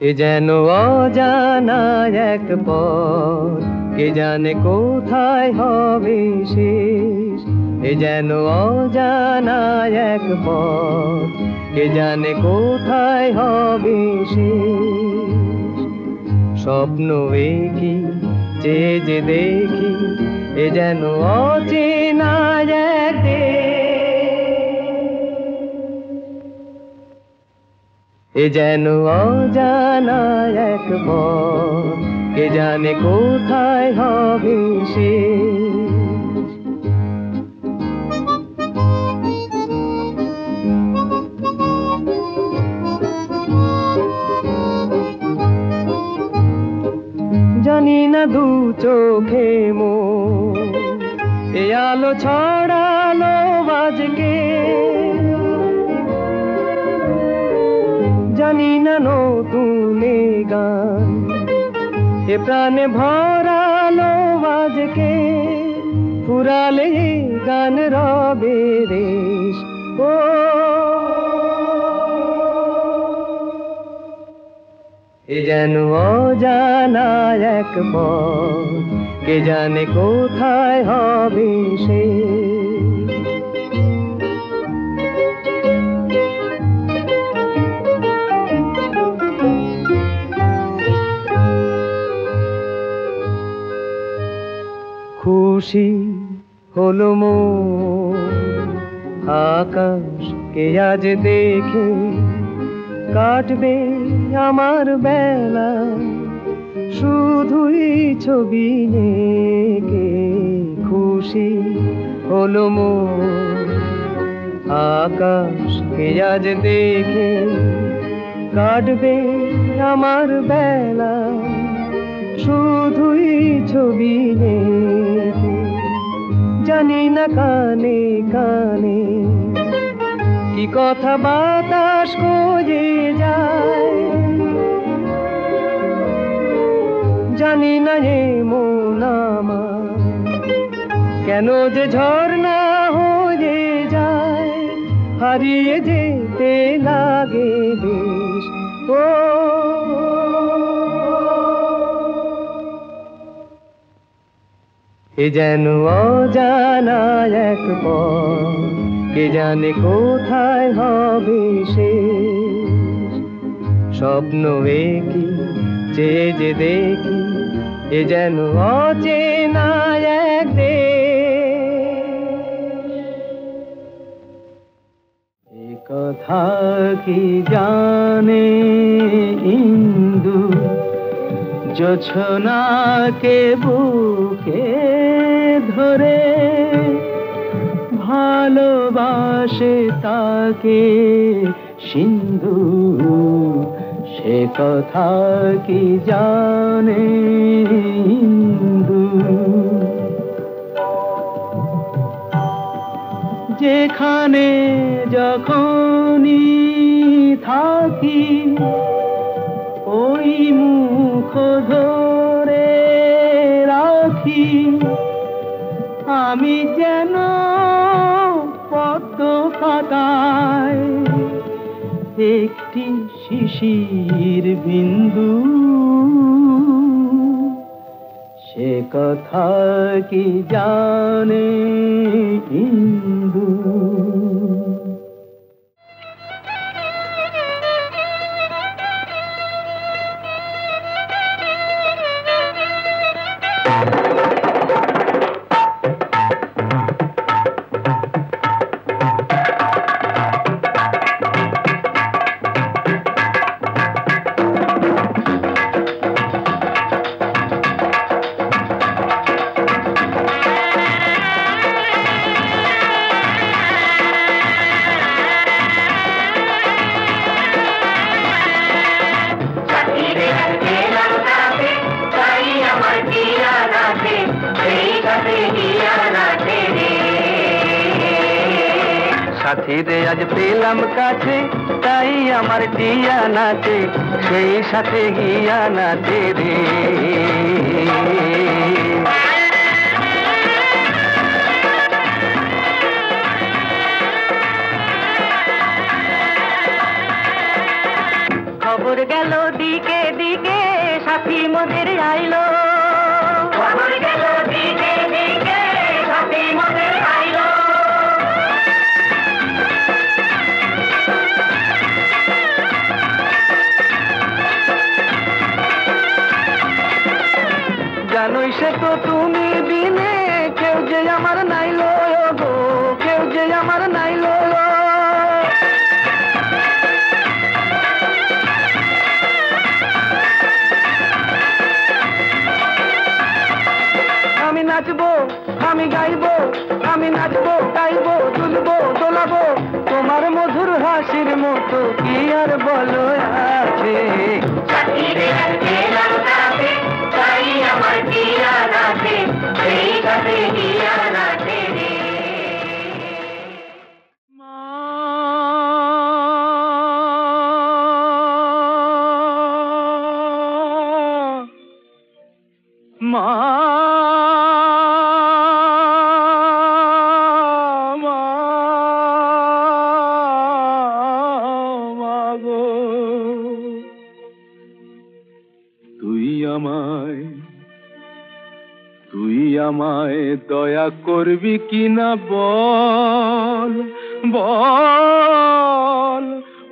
এ যেন অজানা এক পথ, কে জানে কোথায় হবে শেষ। এ যেন অজানা এক পথ, কে জানে কোথায় হবে শেষ। স্বপ্ন কি চেয়ে যে দেখি, এ যেন অচেনা এক দেশ। এ যেন অজানা এক পথ, কে জানে কোথায় হবে শেষ। জানি না দু চোখে মোর এ আলো ছড়ালো আজকে, জানি না নতুন গান এ প্রাণে ভরালো আজকে। ফুরালে গান রবে রেশ, ও এ যেন অজানা এক পথ, কে জানে কোথায় হবে শেষ। খুশি হলো মন আকাশকে আজ দেখে, কাটবে আমার বেলা শুধুই ছবি এঁকে। খুশি হলো মন আকাশকে আজ দেখে, কাটবে আমার বেলা শুধুই ছবি এঁকে। জানি না কানে কানে কি কথা বাতাস কয়ে যায়, জানি না এ মন আমার কেন যে ঝর্ণা হয়ে যায়, হারিয়ে যেতে লাগে বেশ। ও এ যেন অজানা এক পথ, কে জানে কোথায় হবে শেষ। স্বপ্ন কি চেয়ে যে দেখি, এ যেন অচেনা এক দেশ। এ কথা কি জানে ইন্দু, জোছনাকে বুকে ধরে ভালোবাসে তাকে সিন্ধু। সে কথা কি জানে ইন্দু। যেখানে যখনই থাকি ওই মুখ ধরে রাখি, আমি যেন পদ্ম পাতায় একটি শিশির বিন্দু। সে কথা কি জানে ইন্দু। সাথীরে আজ পেলাম কাছে, তাই আমার টিয়া নাচে, সেই সাথে গিয়া নাচে রে। খবর গেল দিকে তো তুমি বিনে কেউ যে আমার নাইলো গো, কেউ যে আমার নাইলো। আমি নাচবো, আমি গাইবো, আমি নাচবো গাইবো, দুলবো দোলাবো, তোমার মধুর হাসির মতো কি আর বলো আছে। আমার দিয়া নাচে, সেই সাথে গিয়া নাচে রে। মা তুই আমায় দয়া করবি কিনা বল বল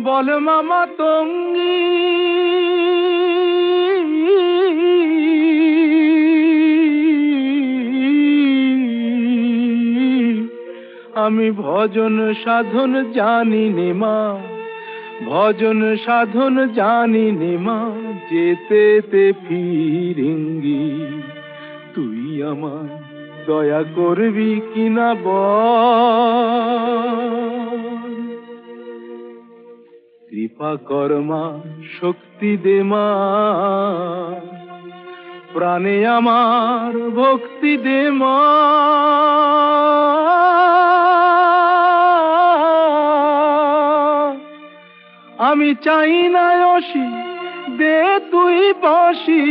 বল মামা তঙ্গী। আমি ভজন সাধন জানি নে মা, ভজন সাধন জানি নে মা, যেতে ফিরেঙ্গি। তুই আমায় দয়া করবি কিনা বল। কৃপা কর মা, শক্তি দে মা, প্রাণে আমার ভক্তি দে মা। আমি চাই না অসি, দে তুই বাঁশি,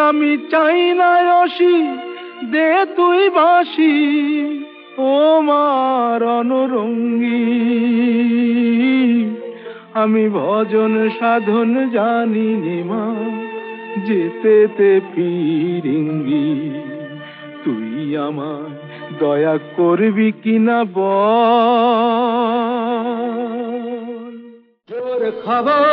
আমি চাই না অসি, দে তুই বাঁশি, ও মার অনুরঙ্গী। আমি ভজন সাধন জানি নে মা, যেতে ফিরেঙ্গি। তুই আমার দয়া করবি কিনা বল। জোর খবর,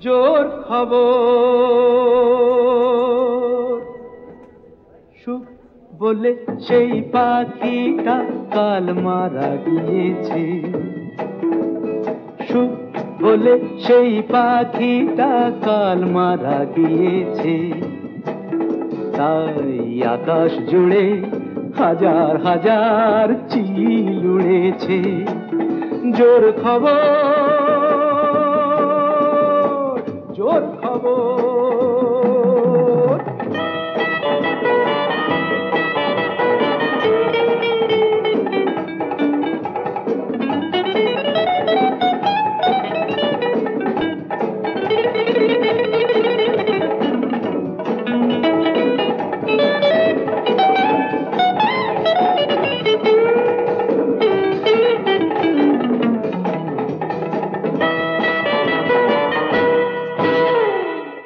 জোর খবর, সুখ বলে সেই পাখিটা কাল মারা গিয়েছে। সুখ বলে সেই পাখিটা কাল মারা গিয়েছে। তাই আকাশ জুড়ে হাজার হাজার চিল উড়েছে। জোর খবর, জোর খবর।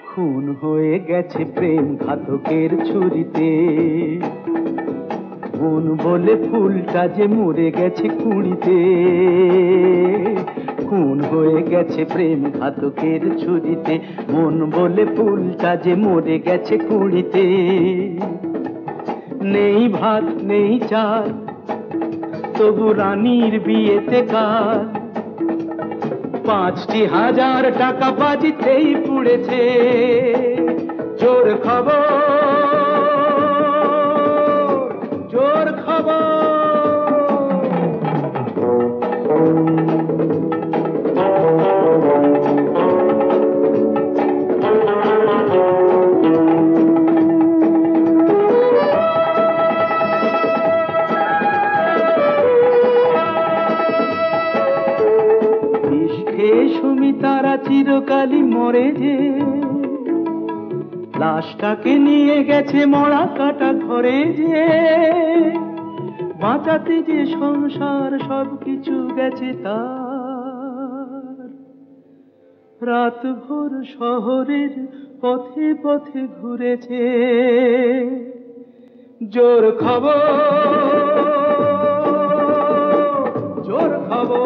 খুন হয়ে গেছে প্রেম ঘাতকের ছুরিতে, মন বলে ফুলটা যে মরে গেছে কুড়িতে। খুন হয়ে গেছে প্রেম ঘাতকের ছুরিতে, মন বলে ফুলটা যে মরে গেছে কুড়িতে। নেই ভাত নেই চাল, তবু রানীর বিয়েতে কাল ৫,০০০ টাকা বাজিতেই পুড়েছে। জোর খবর, জোর খবর। সুমিতারা চিরকালই মরে যে, লাশটাকে নিয়ে গেছে মরা কাটা ঘরে যে। বাঁচাতে যে সংসার সবকিছু গেছে তার, রাত ভোর শহরের পথে পথে ঘুরেছে। জোর খবর, জোর খবর।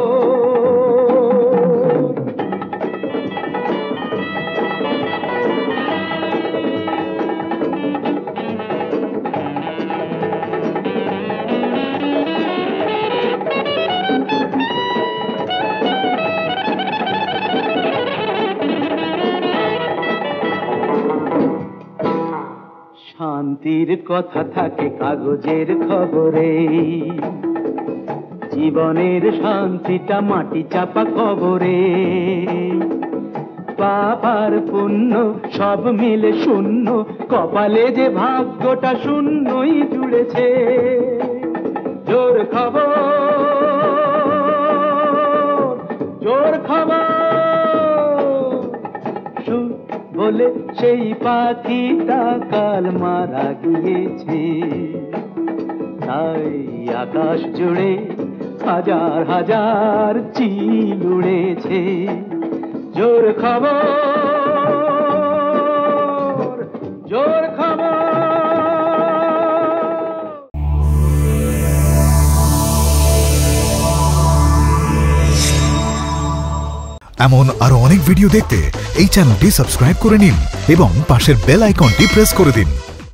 শান্তির কথা থাকে কাগজের খবরে, জীবনের শান্তিটা মাটি চাপা খবরে। পাপ আর পুণ্য সব মিলে শূন্য, কপালে যে ভাগ্যটা শূন্যই জুড়েছে। জোর খবর, জোর খবর, সুর বলে সেই পাখিটা কাল মারা গিয়েছে। তাই আকাশ জুড়ে হাজার হাজার চিল উড়েছে। জোর খবর, জোর খবর। এমন আরো অনেক ভিডিও দেখতে এই চ্যানেলটি সাবস্ক্রাইব করে নিন এবং পাশের বেল আইকনটি প্রেস করে দিন।